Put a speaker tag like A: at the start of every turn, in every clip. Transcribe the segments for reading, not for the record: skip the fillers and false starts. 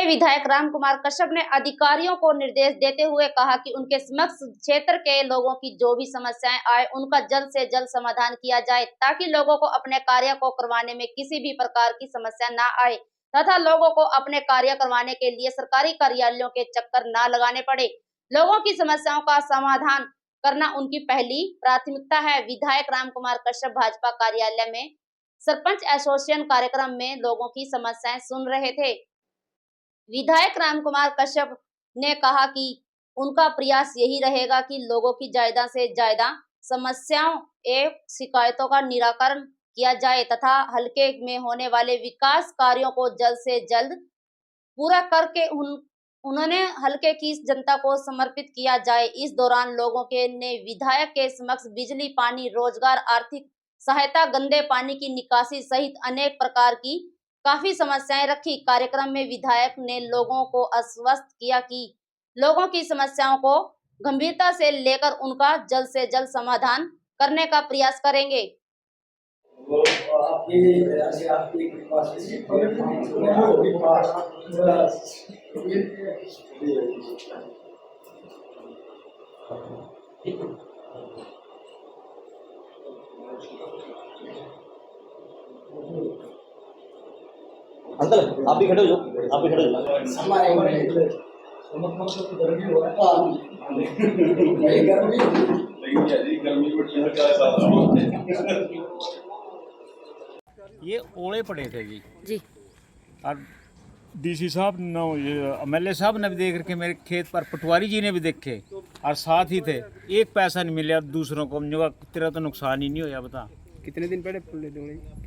A: विधायक रामकुमार कश्यप ने अधिकारियों को निर्देश देते हुए कहा कि उनके समक्ष क्षेत्र के लोगों की जो भी समस्याएं आए उनका जल्द से जल्द समाधान किया जाए ताकि लोगों को अपने कार्य को करवाने में किसी भी प्रकार की समस्या ना आए तथा लोगों को अपने कार्य करवाने के लिए सरकारी कार्यालयों के चक्कर ना लगाने पड़े। लोगों की समस्याओं का समाधान करना उनकी पहली प्राथमिकता है। विधायक रामकुमार कश्यप भाजपा कार्यालय में सरपंच एसोसिएशन कार्यक्रम में लोगों की समस्याएं सुन रहे थे। विधायक रामकुमार कश्यप ने कहा कि उनका प्रयास यही रहेगा कि लोगों की ज्यादा से ज्यादा समस्याओं एवं शिकायतों का निराकरण किया जाए तथा हलके में होने वाले विकास कार्यों को जल्द से जल्द पूरा करके उन्होंने हलके की जनता को समर्पित किया जाए। इस दौरान लोगों के ने विधायक के समक्ष बिजली, पानी, रोजगार, आर्थिक सहायता, गंदे पानी की निकासी सहित अनेक प्रकार की काफी समस्याएं रखी। कार्यक्रम में विधायक ने लोगों को आश्वस्त किया कि लोगों की समस्याओं को गंभीरता से लेकर उनका जल्द से जल्द समाधान करने का प्रयास करेंगे।
B: अंकल आप भी खड़े हो जाओ, आप भी खड़े हो जाओ।
C: ये ओले पड़े थे
A: जी।
C: और डीसी साहब ने, एमएलए साहब ने भी देख रखे, मेरे खेत पर पटवारी जी ने भी देखे और साथ ही थे। एक पैसा नहीं मिला दूसरों को, जो तेरा तो नुकसान ही नहीं होया। बता
D: कितने दिन पहले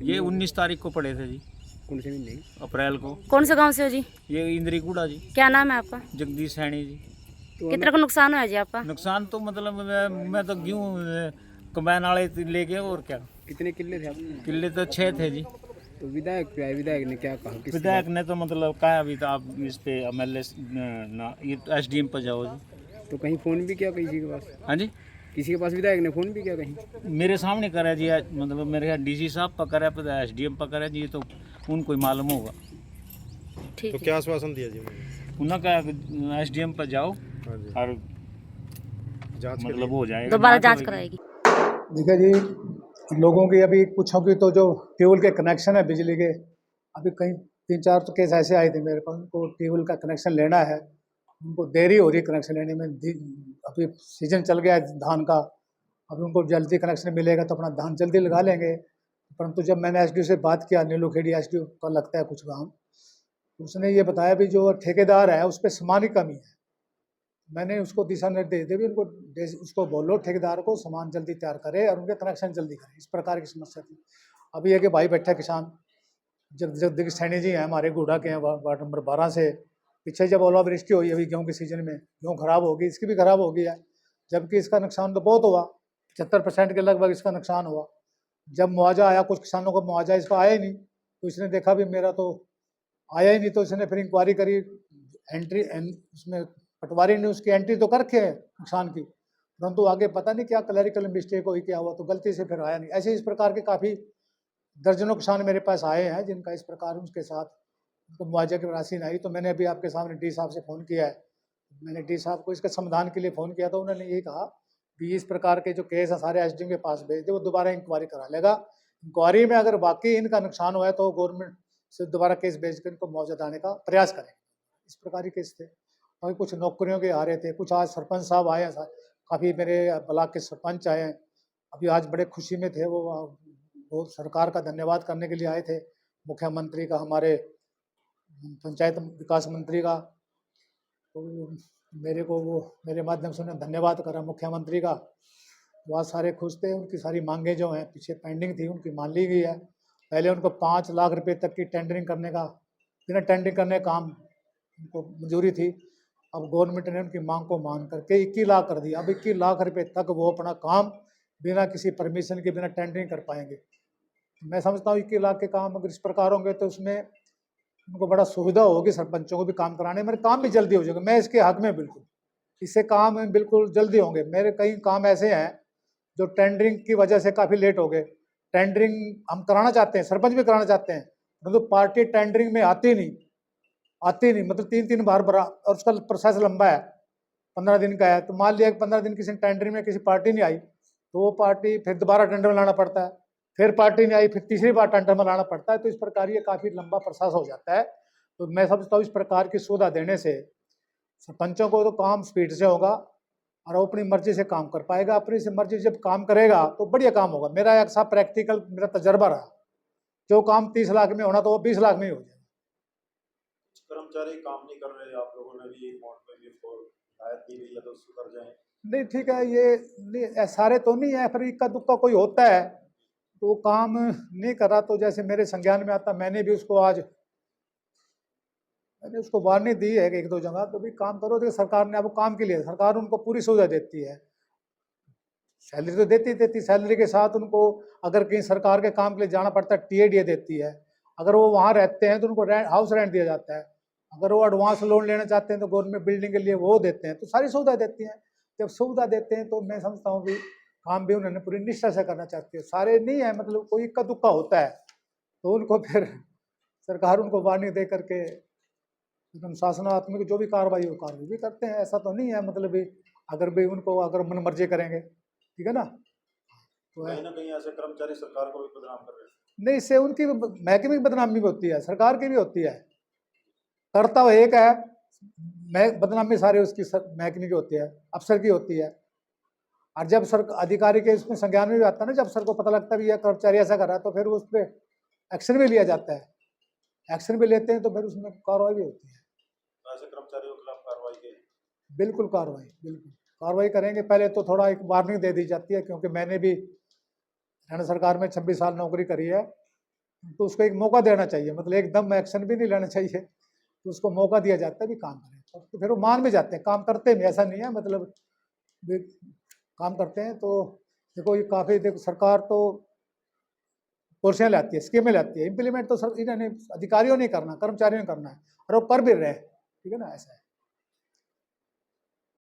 C: ये 19 तारीख को पड़े थे जी।
D: कौन से महीने?
C: अप्रैल को।
A: कौन से गांव से हो जी?
C: ये इंद्रीकूड़ा जी।
A: क्या नाम है आपका?
C: जगदीश सैनी जी।
D: तो
A: कितना का नुकसान हुआ जी आपका?
C: नुकसान तो मतलब मैं तो गेहूँ कंबाइन वाले लेके, और क्या।
D: कितने किले थे आपके?
C: किले तो 6 थे जी।
D: तो विधायक पे आए, विधायक ने क्या कहा?
C: विधायक ने तो मतलब कहा अभी तो आप इस पे एमएलए ये एसडीएम पर जाओ जी।
D: तो कहीं फ़ोन भी किया किसी के पास?
C: हाँ जी,
D: किसी के पास विधायक ने फ़ोन भी किया कहीं?
C: मेरे सामने करा जी। मतलब मेरे यहाँ डीसी साहब पर करा, पर एसडीएम पर करा जी, तो उनको ही मालूम होगा।
A: ठीक
E: तो
A: है।
E: क्या आश्वासन दिया जी
C: उन्होंने कहा एसडीएम पर जाओ
E: हाँ जी,
C: और
E: जांच के
C: मतलब हो जाएगा,
A: दोबारा जांच
C: होगी।
A: कराएगी।
F: देखिए जी, लोगों की अभी पूछोगे तो जो ट्यूबवेल के कनेक्शन है बिजली के, अभी कहीं 3-4 तो केस ऐसे आए थे मेरे पास, उनको ट्यूबवेल का कनेक्शन लेना है, उनको देरी हो रही है कनेक्शन लेने में। अभी सीजन चल गया है धान का, अभी उनको जल्दी कनेक्शन मिलेगा तो अपना धान जल्दी लगा लेंगे। परंतु जब मैंने एसडीओ से बात किया, नीलूखेड़ी एसडीओ का लगता है कुछ गाँव, उसने ये बताया भी जो ठेकेदार है उस पर सामान की कमी है। मैंने उसको दिशा निर्देश दे भी उसको बोलो ठेकेदार को सामान जल्दी तैयार करे और उनके कनेक्शन जल्दी करे। इस प्रकार की समस्या थी। अभी है कि भाई बैठा किसान जगदीश सैनी जी हैं, हमारे गुड़ा के हैं, वार्ड नंबर 12 से। पीछे जब ओलावृष्टि हुई अभी गेहूँ के सीजन में, गेहूँ खराब होगी, इसकी भी खराब हो गई है, जबकि इसका नुकसान तो बहुत हुआ, 75% के लगभग इसका नुकसान हुआ। जब मुआवजा आया, कुछ किसानों को मुआवजा इसका आया ही नहीं, तो इसने देखा भी मेरा तो आया ही नहीं, तो इसने फिर इंक्वायरी करी, एंट्री उसमें पटवारी ने उसकी एंट्री तो कर रखे है नुकसान की, परंतु आगे पता नहीं क्या क्लैरिकल मिस्टेक हुई, क्या हुआ, तो गलती से फिर आया नहीं। ऐसे इस प्रकार के काफ़ी दर्जनों किसान मेरे पास आए हैं जिनका इस प्रकार उसके साथ उनको मुआवजे की राशि नहीं आई। तो मैंने अभी आपके सामने डी साहब से फ़ोन किया है, मैंने डी साहब को इसके समाधान के लिए फ़ोन किया, तो उन्होंने यही कहा कि इस प्रकार के जो केस है सारे एसडीएम के पास भेज दे, वो दोबारा इंक्वायरी करा लेगा। इंक्वायरी में अगर वाकई इनका नुकसान हुआ है तो गवर्नमेंट से दोबारा केस भेज कर इनको मुआवजा दिलाने का प्रयास करेंगे। इस प्रकार के केस थे। और कुछ नौकरियों के आ रहे थे, कुछ आज सरपंच साहब आए हैं, काफ़ी मेरे ब्लॉक के सरपंच आए हैं, अभी आज बड़े खुशी में थे वो सरकार का धन्यवाद करने के लिए आए थे, मुख्यमंत्री का, हमारे पंचायत विकास मंत्री का। तो मेरे को वो मेरे माध्यम से उन्होंने धन्यवाद करा मुख्यमंत्री का। वो आज सारे खुश थे, उनकी सारी मांगें जो हैं पीछे पेंडिंग थी उनकी मान ली गई है। पहले उनको 5 लाख रुपए तक की टेंडरिंग करने का, बिना टेंडरिंग करने का काम उनको मंजूरी थी। अब गवर्नमेंट ने उनकी मांग को मान करके 21 लाख कर दिया। अब 21 लाख रुपए तक वो अपना काम बिना किसी परमिशन के, बिना टेंडरिंग कर पाएंगे। मैं समझता हूँ 21 लाख के काम अगर इस प्रकार होंगे तो उसमें उनको बड़ा सुविधा होगी, सरपंचों को भी काम कराने, मेरे काम भी जल्दी हो जाएगा। मैं इसके हक में बिल्कुल, इससे काम बिल्कुल जल्दी होंगे। मेरे कई काम ऐसे हैं जो टेंडरिंग की वजह से काफ़ी लेट हो गए। टेंडरिंग हम कराना चाहते हैं, सरपंच भी कराना चाहते हैं, परंतु पार्टी टेंडरिंग में आती नहीं, आती नहीं, मतलब 3-3 बार भरा और उसका प्रोसेस लंबा है, 15 दिन का है। तो मान लिया कि 15 दिन किसी टेंडरिंग में किसी पार्टी नहीं आई, तो वो पार्टी फिर दोबारा टेंडर में लाना पड़ता है, फिर पार्टी नहीं आई, फिर तीसरी बार टेंडर में लाना पड़ता है। तो इस प्रकार ये काफ़ी लंबा प्रोसेस हो जाता है। तो मैं समझता हूँ इस प्रकार की सुविधा देने से सरपंचों को तो काम स्पीड से होगा और वो अपनी मर्जी से काम कर पाएगा। अपनी से मर्जी से जब काम करेगा तो बढ़िया काम होगा। मेरा एक सा प्रैक्टिकल मेरा तजर्बा रहा, जो काम 30 लाख में होना तो वो 20 लाख में ही हो जाएगा।
E: कर्मचारी काम नहीं कर रहे, आप लोगों ने भी अमाउंट में भी उसको हिदायत दी हुई है तो सुधर जाए।
F: नहीं ठीक है, ये नहीं सारे तो नहीं है, फिर इक्का दुक्का कोई होता है तो वो काम नहीं कर रहा। तो जैसे मेरे संज्ञान में आता, मैंने उसको वार्निंग दी है कि 1-2 जगह तो भी काम करो। तो सरकार ने अब काम के लिए सरकार उनको पूरी सुविधा देती है, सैलरी तो देती, सैलरी के साथ उनको अगर कहीं सरकार के काम के लिए जाना पड़ता है टीएडीए देती है। अगर वो वहाँ रहते हैं तो उनको हाउस रेंट दिया जाता है। अगर वो एडवांस लोन लेना चाहते हैं तो गवर्नमेंट बिल्डिंग के लिए वो देते हैं। तो सारी सुविधा देती हैं। जब सुविधा देते हैं तो मैं समझता हूँ कि काम भी उन्होंने पूरी निष्ठा से करना चाहती है। सारे नहीं है, मतलब कोई इक्का दुक्का होता है तो उनको फिर सरकार उनको वार्निंग दे करके एकदम शासनात्मक जो भी कार्रवाई हो कार्रवाई भी करते हैं। ऐसा तो नहीं है, मतलब भी अगर मन मर्जी करेंगे, ठीक है ना। तो
E: कहीं ना कहीं ऐसे कर्मचारी सरकार को भी बदनाम कर रहे हैं।
F: नहीं, इससे उनकी महकमे की बदनामी भी होती है, सरकार की भी होती है। करता वो एक है, बदनामी सारे उसकी महकमे की होती है, अफसर की होती है। और जब सर अधिकारी के इसमें संज्ञान में भी आता है ना, जब सर को पता लगता है भी यह कर्मचारी ऐसा कर रहा है तो फिर उस पर एक्शन भी लिया जाता है। एक्शन भी लेते हैं तो फिर उसमें कार्रवाई भी होती है।
E: ऐसे कर्मचारियों के खिलाफ कार्रवाई की?
F: बिल्कुल कार्रवाई करेंगे। पहले तो थोड़ा एक वार्निंग दे दी जाती है, क्योंकि मैंने भी हरियाणा सरकार में 26 साल नौकरी करी है, तो उसको एक मौका देना चाहिए। मतलब एकदम एक्शन भी नहीं लेना चाहिए, तो उसको मौका दिया जाता है भी काम करें, तो फिर वो मान भी जाते हैं, काम करते भी। ऐसा नहीं है, मतलब काम करते हैं। तो देखो ये काफ़ी, देखो सरकार तो पॉलिसियाँ लाती है, स्कीमें लाती है, इम्प्लीमेंट तो सर इन्होंने अधिकारियों ने करना, कर्मचारियों ने करना है, और वो कर भी रहे हैं, ठीक है ना, ऐसा है।